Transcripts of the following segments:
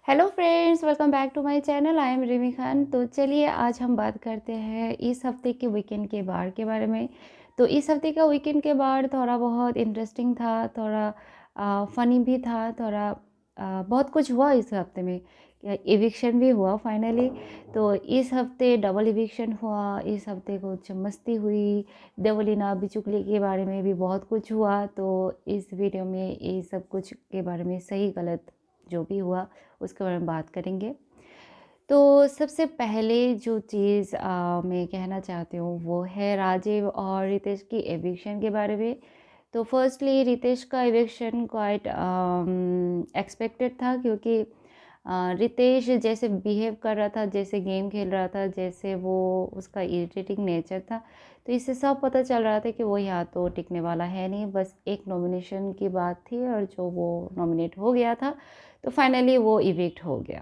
Hello friends, welcome back to my channel. I am Rimi Khan. तो चलिए आज हम बात करते हैं इस हफ्ते के वीकेंड के बार के बारे में। तो इस हफ्ते का वीकेंड के बार थोड़ा बहुत इंटरेस्टिंग था, थोड़ा फ़नी भी था, थोड़ा बहुत कुछ हुआ इस हफ्ते में। इविक्शन भी हुआ फाइनली। तो इस हफ्ते डबल इविक्शन हुआ, इस हफ्ते कुछ मस्ती हुई, देवलीना बिचुकली के बारे में भी बहुत कुछ हुआ। तो इस वीडियो में ये सब कुछ के बारे में सही गलत जो भी हुआ उसके बारे में बात करेंगे। तो सबसे पहले जो चीज़ मैं कहना चाहती हूँ वो है राजीव और रितेश की एविक्शन के बारे में। तो फर्स्टली रितेश का एविक्शन क्वाइट एक्सपेक्टेड था, क्योंकि रितेश जैसे बिहेव कर रहा था, जैसे गेम खेल रहा था, जैसे वो उसका इरिटेटिंग नेचर था, तो इससे सब पता चल रहा था कि वो यहाँ तो टिकने वाला है नहीं। बस एक नॉमिनेशन की बात थी और जो वो नॉमिनेट हो गया था तो फाइनली वो इविक्ट हो गया।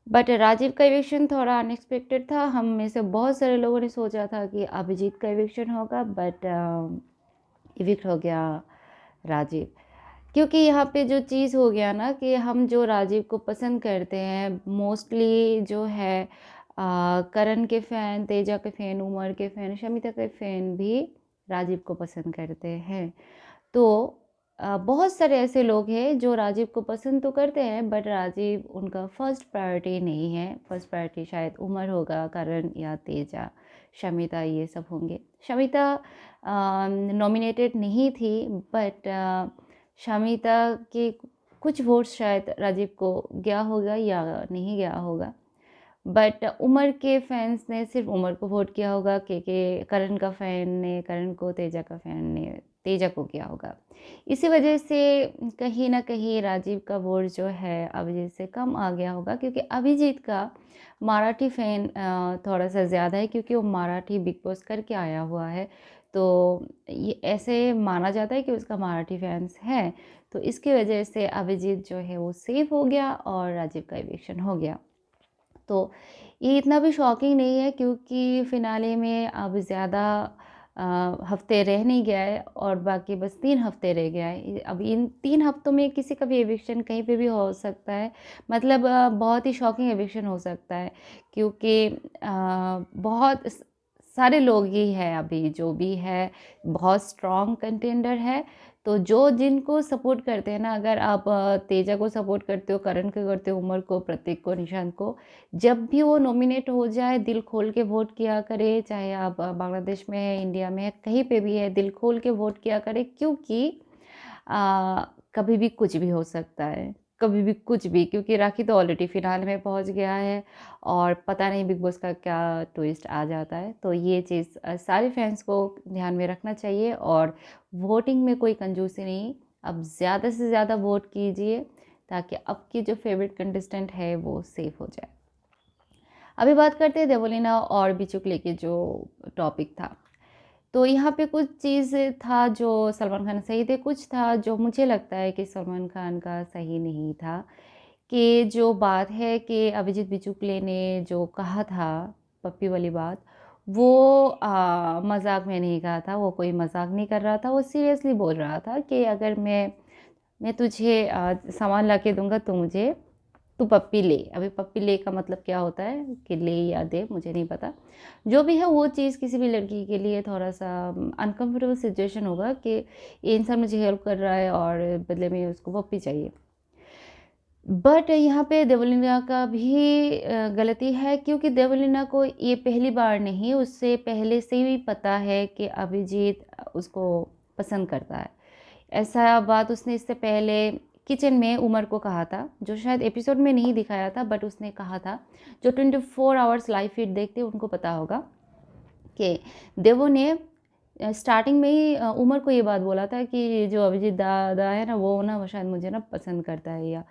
बट राजीव का इविक्शन थोड़ा अनएक्सपेक्टेड था। हम में से बहुत सारे लोगों ने सोचा था कि अभिजीत का इविक्शन होगा, बट इविक्ट हो गया राजीव। क्योंकि यहाँ पे जो चीज़ हो गया ना कि हम जो राजीव को पसंद करते हैं मोस्टली जो है करण के फ़ैन, तेजा के फ़ैन, उमर के फ़ैन, शमिता के फ़ैन भी राजीव को पसंद करते हैं। तो बहुत सारे ऐसे लोग हैं जो राजीव को पसंद तो करते हैं, बट राजीव उनका फर्स्ट प्रायोरिटी नहीं है। फर्स्ट प्रायोरिटी शायद उमर होगा, करण या तेजा, शमिता, ये सब होंगे। शमिता नॉमिनेटेड नहीं थी, बट शमिता के कुछ वोट्स शायद राजीव को गया होगा या नहीं गया होगा। बट उमर के फैंस ने सिर्फ उमर को वोट किया होगा, के करण का फ़ैन ने करण को, तेजा का फ़ैन ने तेजा को किया होगा। इसी वजह से कहीं ना कहीं राजीव का वोट जो है अभिजीत से कम आ गया होगा, क्योंकि अभिजीत का मराठी फ़ैन थोड़ा सा ज़्यादा है, क्योंकि वो मराठी बिग बॉस करके आया हुआ है। तो ये ऐसे माना जाता है कि उसका मराठी फैंस हैं। तो इसकी वजह से अभिजीत जो है वो सेफ हो गया और राजीव का इविक्शन हो गया। तो ये इतना भी शॉकिंग नहीं है, क्योंकि फ़िनाले में अब ज़्यादा हफ़्ते रह नहीं गया है और बाकी बस 3 हफ़्ते रह गया है। अब इन 3 हफ़्तों में किसी का भी एविक्शन कहीं पे भी हो सकता है। मतलब बहुत ही शॉकिंग एविक्शन हो सकता है, क्योंकि बहुत सारे लोग ही हैं अभी जो भी है, बहुत स्ट्रॉन्ग कंटेंडर है। तो जो जिनको सपोर्ट करते हैं ना, अगर आप तेजा को सपोर्ट करते हो, करण को करते हो, उमर को, प्रतीक को, निशांत को, जब भी वो नॉमिनेट हो जाए दिल खोल के वोट किया करे। चाहे आप बांग्लादेश में है, इंडिया में है, कहीं पे भी है, दिल खोल के वोट किया करे, क्योंकि कभी भी कुछ भी हो सकता है, कभी भी कुछ भी। क्योंकि राखी तो ऑलरेडी फिनाले में पहुंच गया है और पता नहीं बिग बॉस का क्या ट्विस्ट आ जाता है। तो ये चीज़ सारे फैंस को ध्यान में रखना चाहिए और वोटिंग में कोई कंजूसी नहीं। अब ज़्यादा से ज़्यादा वोट कीजिए ताकि आपकी जो फेवरेट कंटेस्टेंट है वो सेफ हो जाए। अभी बात करते हैं देवलीना और बिचुकले की जो टॉपिक था। तो यहाँ पे कुछ चीज़ था जो सलमान खान सही थे, कुछ था जो मुझे लगता है कि सलमान खान का सही नहीं था। कि जो बात है कि अभिजीत बिचुकले ने जो कहा था, पप्पी वाली बात, वो मजाक में नहीं कहा था। वो कोई मजाक नहीं कर रहा था, वो सीरियसली बोल रहा था कि अगर मैं तुझे सामान ला के दूंगा तो मुझे तू पप्पी ले। अभी पप्पी ले का मतलब क्या होता है कि ले या दे, मुझे नहीं पता। जो भी है वो चीज़ किसी भी लड़की के लिए थोड़ा सा अनकंफर्टेबल सिचुएशन होगा कि ये इंसान मुझे हेल्प कर रहा है और बदले में उसको पप्पी चाहिए। बट यहाँ पे देवलीना का भी गलती है, क्योंकि देवलीना को ये पहली बार नहीं, उससे पहले से ही पता है कि अभिजीत उसको पसंद करता है। ऐसा बात उसने इससे पहले किचन में उमर को कहा था, जो शायद एपिसोड में नहीं दिखाया था, बट उसने कहा था। जो 24 आवर्स लाइव फीड देखते उनको पता होगा कि देवो ने स्टार्टिंग में ही उमर को ये बात बोला था कि जो अभिजीत दादा है ना, वो ना शायद मुझे ना पसंद करता है, या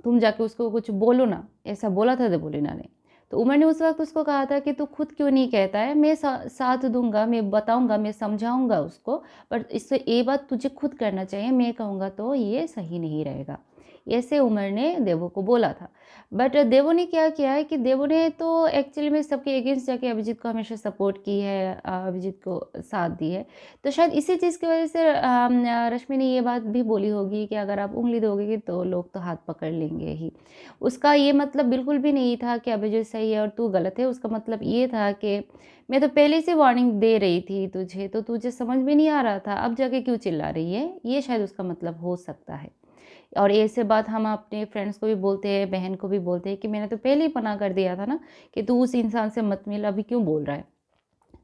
तुम जाके उसको कुछ बोलो ना, ऐसा बोला था देवोलीना ने। तो उमर ने उस वक्त उसको कहा था कि तू खुद क्यों नहीं कहता है, मैं साथ दूंगा, मैं बताऊंगा, मैं समझाऊंगा उसको, पर इससे ये बात तुझे खुद करना चाहिए, मैं कहूँगा तो ये सही नहीं रहेगा। ऐसे उमर ने देवो को बोला था। बट देवो ने क्या किया है कि देवो ने तो एक्चुअली में सबके अगेंस्ट जाके अभिजीत को हमेशा सपोर्ट की है, अभिजीत को साथ दी है। तो शायद इसी चीज़ की वजह से रश्मि ने ये बात भी बोली होगी कि अगर आप उँगली दोगे तो लोग तो हाथ पकड़ लेंगे ही। उसका ये मतलब बिल्कुल भी नहीं था कि अभिजीत सही है और तू गलत है। उसका मतलब ये था कि मैं तो पहले से वार्निंग दे रही थी तुझे, तो तुझे समझ में नहीं आ रहा था, अब जाके क्यों चिल्ला रही है? ये शायद उसका मतलब हो सकता है। और ऐसे बात हम अपने फ्रेंड्स को भी बोलते हैं, बहन को भी बोलते हैं कि मैंने तो पहले ही मना कर दिया था ना कि तू उस इंसान से मत मिल, अभी क्यों बोल रहा है?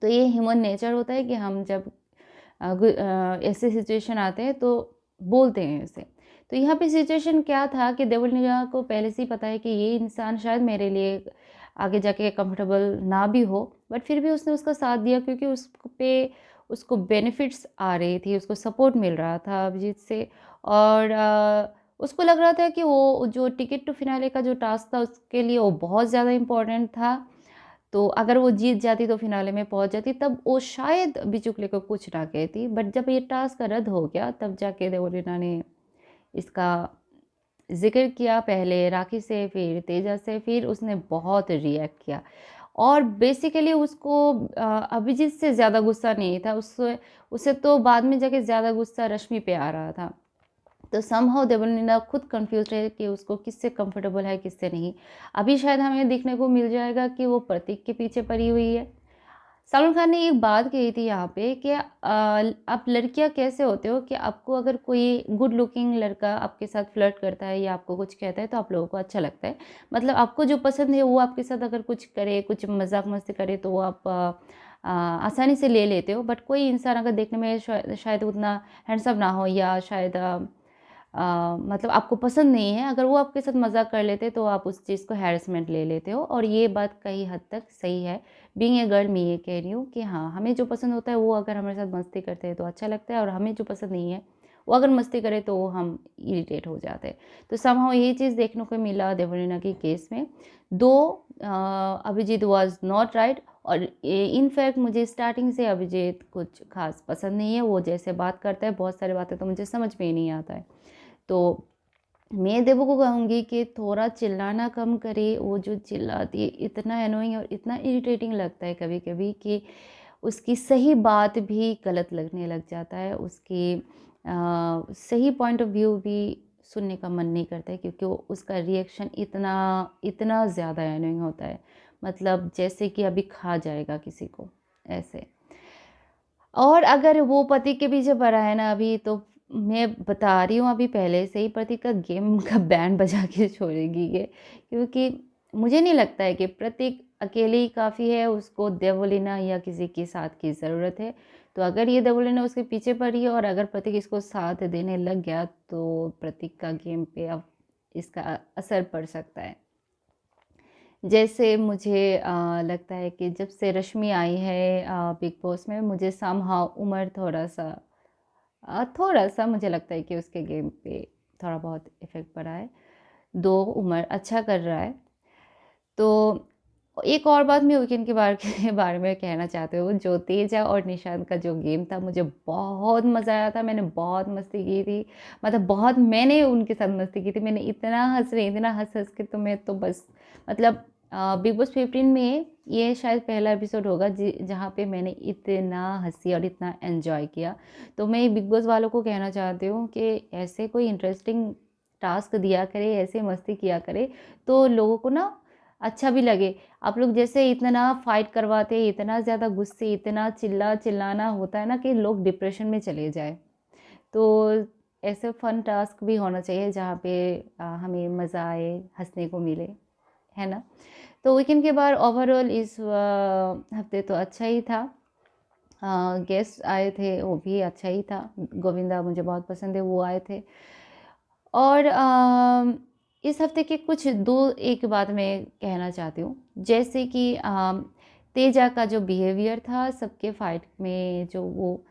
तो ये ह्यूमन नेचर होता है कि हम जब ऐसे सिचुएशन आते हैं तो बोलते हैं ऐसे। तो यहाँ पे सिचुएशन क्या था कि देवलीना को पहले से ही पता है कि ये इंसान शायद मेरे लिए आगे जाके कंफर्टेबल ना भी हो, बट फिर भी उसने उसका साथ दिया क्योंकि उसको बेनिफिट्स आ रही थी, उसको सपोर्ट मिल रहा था अभिजीत से। और उसको लग रहा था कि वो जो टिकट टू फिनाले का जो टास्क था उसके लिए वो बहुत ज़्यादा इम्पोर्टेंट था। तो अगर वो जीत जाती तो फिनाले में पहुंच जाती, तब वो शायद बिचुकले को कुछ ना कहती। बट जब ये टास्क रद्द हो गया तब जाके देवलीना ने इसका ज़िक्र किया, पहले राखी से, फिर तेजा से, फिर उसने बहुत रिएक्ट किया। और बेसिकली उसको अभिजीत से ज़्यादा गुस्सा नहीं था, उससे तो बाद में जाके ज़्यादा गुस्सा रश्मि पे आ रहा था। तो समहाउ देवलीना खुद कन्फ्यूज़्ड है कि उसको किससे कंफर्टेबल है, किससे नहीं। अभी शायद हमें देखने को मिल जाएगा कि वो प्रतीक के पीछे पड़ी हुई है। सलमान खान ने एक बात कही थी यहाँ पे कि आप लड़कियाँ कैसे होते हो कि आपको अगर कोई गुड लुकिंग लड़का आपके साथ फ्लर्ट करता है या आपको कुछ कहता है तो आप लोगों को अच्छा लगता है। मतलब आपको जो पसंद है वो आपके साथ अगर कुछ करे, कुछ मज़ाक मस्ती करे तो वो आप आसानी से ले लेते हो। बट कोई इंसान अगर देखने में शायद उतना हैंडसम ना हो या शायद मतलब आपको पसंद नहीं है, अगर वो आपके साथ मज़ाक कर लेते तो आप उस चीज़ को हैरेसमेंट ले लेते हो। और ये बात कई हद तक सही है। बीइंग ए गर्ल मैं ये कह रही हूँ कि हाँ, हमें जो पसंद होता है वो अगर हमारे साथ मस्ती करते हैं तो अच्छा लगता है, और हमें जो पसंद नहीं है वो अगर मस्ती करे तो हम इरिटेट हो जाते हैं। तो समहाउ ये चीज़ देखने को मिला देवलीना के केस में। दो अभिजीत वाज नॉट राइट। और इनफैक्ट मुझे स्टार्टिंग से अभिजीत कुछ खास पसंद नहीं है। वो जैसे बात करता है, बहुत सारी बातें तो मुझे समझ में ही नहीं आता है। तो मैं देवो को कहूँगी कि थोड़ा चिल्लाना कम करे। वो जो चिल्लाती है इतना एनोइंग और इतना इरिटेटिंग लगता है कभी-कभी कि उसकी सही बात भी गलत लगने लग जाता है। उसकी सही पॉइंट ऑफ व्यू भी सुनने का मन नहीं करता है क्योंकि वो उसका रिएक्शन इतना इतना ज़्यादा एनोइंग होता है। मतलब जैसे कि अभी खा जाएगा किसी को, ऐसे। और अगर वो पति के पीछे पड़ा है ना अभी, तो मैं बता रही हूँ अभी पहले से ही प्रतीक का गेम का बैंड बजा के छोड़ेगी ये। क्योंकि मुझे नहीं लगता है कि प्रतीक अकेले ही काफ़ी है, उसको देवलीना या किसी के साथ की ज़रूरत है। तो अगर ये देवलीना उसके पीछे पड़ी है और अगर प्रतीक इसको साथ देने लग गया तो प्रतीक का गेम पे अब इसका असर पड़ सकता है। जैसे मुझे लगता है कि जब से रश्मि आई है बिग बॉस में, मुझे समहाउ उमर थोड़ा-सा मुझे लगता है कि उसके गेम पे थोड़ा बहुत इफ़ेक्ट पड़ा है। 2 उमर अच्छा कर रहा है। तो एक और बात मैं वीकेंड के बारे के बारे में कहना चाहती हूँ, जो तेजा और निशांत का जो गेम था मुझे बहुत मज़ा आया था। मैंने बहुत मस्ती की थी, मतलब बहुत मैंने उनके साथ मस्ती की थी। मैंने इतना हँस रही थी ना, हँस-हँस के तो मैं तो बस मतलब बिग बॉस 15 में ये शायद पहला एपिसोड होगा जहाँ पे मैंने इतना हँसी और इतना एन्जॉय किया। तो मैं बिग बॉस वालों को कहना चाहती हूँ कि ऐसे कोई इंटरेस्टिंग टास्क दिया करे, ऐसे मस्ती किया करे तो लोगों को ना अच्छा भी लगे। आप लोग जैसे इतना फाइट करवाते, इतना ज़्यादा गुस्से, इतना चिल्लाना होता है ना कि लोग डिप्रेशन में चले जाएँ। तो ऐसे फन टास्क भी होना चाहिए जहाँ पे हमें मज़ा आए, हँसने को मिले, है ना? तो वीकेंड के बाद ओवरऑल इस हफ्ते तो अच्छा ही था। गेस्ट आए थे वो भी अच्छा ही था। गोविंदा मुझे बहुत पसंद है, वो आए थे। और इस हफ्ते के कुछ 2-1 बात मैं कहना चाहती हूँ। जैसे कि तेजा का जो बिहेवियर था सबके फाइट में, जो वो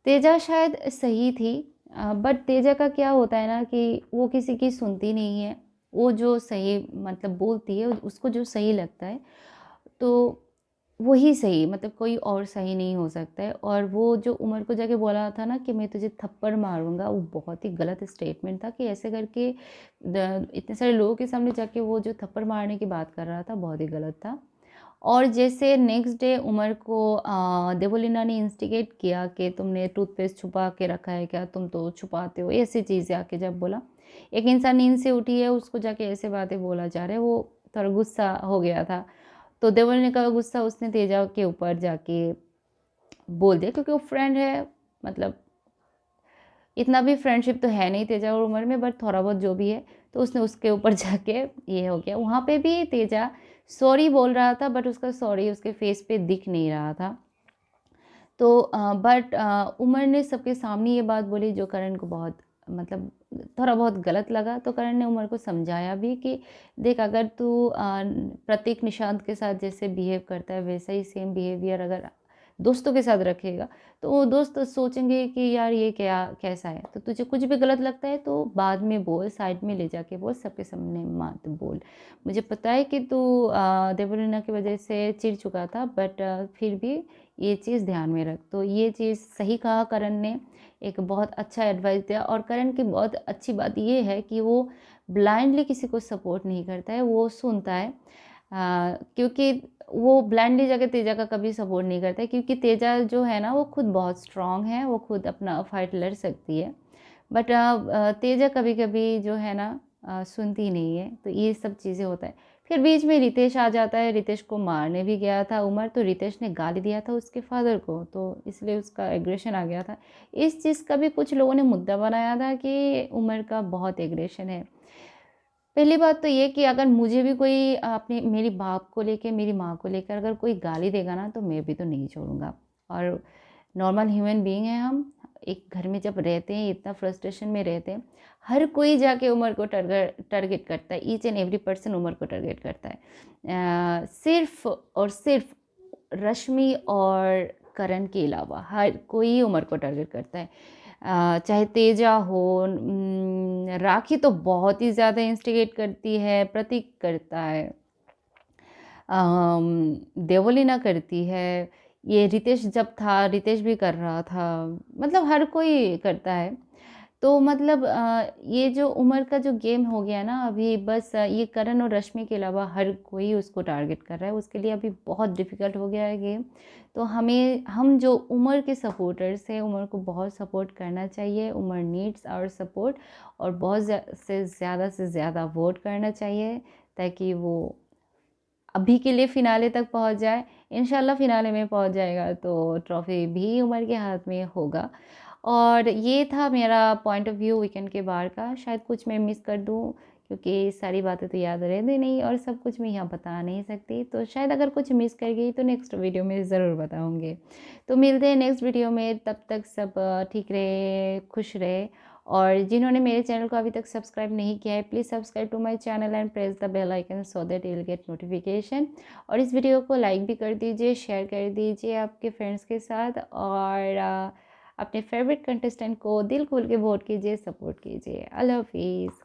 तेजा शायद सही थी, बट तेजा का क्या होता है ना कि वो किसी की सुनती नहीं है। वो जो सही मतलब बोलती है उसको जो सही लगता है, तो वही सही, मतलब कोई और सही नहीं हो सकता है। और वो जो उमर को जाके बोला था ना कि मैं तुझे थप्पड़ मारूँगा, वो बहुत ही गलत स्टेटमेंट था कि ऐसे करके इतने सारे लोगों के सामने जाके वो जो थप्पड़ मारने की बात कर रहा था, बहुत ही गलत था। और जैसे नेक्स्ट डे उमर को देवोलीना ने इंस्टिगेट किया कि तुमने टूथपेस्ट छुपा के रखा है क्या? तुम तो छुपाते हो, ऐसी चीज़ें आके जब बोला। एक इंसान नींद से उठी है, उसको जाके ऐसे बातें बोला जा रहा है, वो थोड़ा गुस्सा हो गया था। तो देवोलीना का गुस्सा उसने तेजा के ऊपर जाके बोल दिया, क्योंकि वो फ्रेंड है, मतलब इतना भी फ्रेंडशिप तो है नहीं तेजा और उमर में, बट थोड़ा बहुत जो भी है, तो उसने उसके ऊपर जाके ये हो गया। वहाँ पे भी तेजा सॉरी बोल रहा था, बट उसका सॉरी उसके फेस पे दिख नहीं रहा था। तो बट उमर ने सबके सामने ये बात बोली जो करण को बहुत, मतलब थोड़ा बहुत गलत लगा। तो करण ने उमर को समझाया भी कि देख, अगर तू प्रतीक निशांत के साथ जैसे बिहेव करता है वैसा ही सेम बिहेवियर अगर दोस्तों के साथ रखेगा, तो वो दोस्त सोचेंगे कि यार ये क्या कैसा है। तो तुझे कुछ भी गलत लगता है तो बाद में बोल, साइड में ले जाके बोल, सबके सामने मत बोल। मुझे पता है कि तू देवलीना की वजह से चिढ़ चुका था, बट फिर भी ये चीज़ ध्यान में रख। तो ये चीज़ सही कहा करण ने, एक बहुत अच्छा एडवाइस दिया। और करण की बहुत अच्छी बात ये है कि वो ब्लाइंडली किसी को सपोर्ट नहीं करता है, वो सुनता है। क्योंकि वो ब्लाइंडली जाके तेजा का कभी सपोर्ट नहीं करता है, क्योंकि तेजा जो है ना वो खुद बहुत स्ट्रॉन्ग है, वो खुद अपना फाइट लड़ सकती है। बट तेजा कभी-कभी जो है ना सुनती नहीं है, तो ये सब चीज़ें होता है। फिर बीच में रितेश आ जाता है, रितेश को मारने भी गया था उमर, तो रितेश ने गाली दिया था उसके फादर को, तो इसलिए उसका एग्रेशन आ गया था। इस चीज़ का भी कुछ लोगों ने मुद्दा बनाया था कि उमर का बहुत एग्रेशन है। पहली बात तो ये कि अगर मुझे भी कोई अपने मेरी बाप को लेके, मेरी माँ को लेकर अगर कोई गाली देगा ना, तो मैं भी तो नहीं छोड़ूँगा। और नॉर्मल ह्यूमन बीइंग हैं हम, एक घर में जब रहते हैं, इतना फ्रस्ट्रेशन में रहते हैं, हर कोई जाके उमर को टारगेट करता है, ईच एंड एवरी पर्सन उमर को टारगेट करता है। सिर्फ़ और सिर्फ़ रश्मि और करण के अलावा हर कोई उमर को टारगेट करता है। चाहे तेजा हो, राखी तो बहुत ही ज़्यादा इंस्टिगेट करती है, प्रतीक करता है, देवलीना करती है, ये रितेश जब था, रितेश भी कर रहा था, मतलब हर कोई करता है। तो मतलब ये जो उमर का जो गेम हो गया ना अभी, बस ये करण और रश्मि के अलावा हर कोई उसको टारगेट कर रहा है, उसके लिए अभी बहुत डिफ़िकल्ट हो गया है गेम। तो हम जो उमर के सपोर्टर्स हैं, उमर को बहुत सपोर्ट करना चाहिए, उमर नीड्स आवर सपोर्ट। और बहुत से ज़्यादा वोट करना चाहिए, ताकि वो अभी के लिए फ़िनाले तक पहुँच जाए। इंशाल्लाह फ़िनाले में पहुँच जाएगा तो ट्रॉफ़ी भी उमर के हाथ में होगा। और ये था मेरा पॉइंट ऑफ व्यू वीकेंड के बाहर का। शायद कुछ मैं मिस कर दूँ, क्योंकि सारी बातें तो याद रहती नहीं और सब कुछ मैं यहाँ बता नहीं सकती। तो शायद अगर कुछ मिस कर गई तो नेक्स्ट वीडियो में ज़रूर बताऊँगी। तो मिलते हैं नेक्स्ट वीडियो में, तब तक सब ठीक रहे, खुश रहे। और जिन्होंने मेरे चैनल को अभी तक सब्सक्राइब नहीं किया है, please subscribe to my channel and press the bell icon so that you will get notification. और इस वीडियो को लाइक भी कर दीजिए, शेयर कर दीजिए आपके फ्रेंड्स के साथ। और अपने फेवरेट कंटेस्टेंट को दिल खोल के वोट कीजिए, सपोर्ट कीजिए। अल्लाह हाफिज़।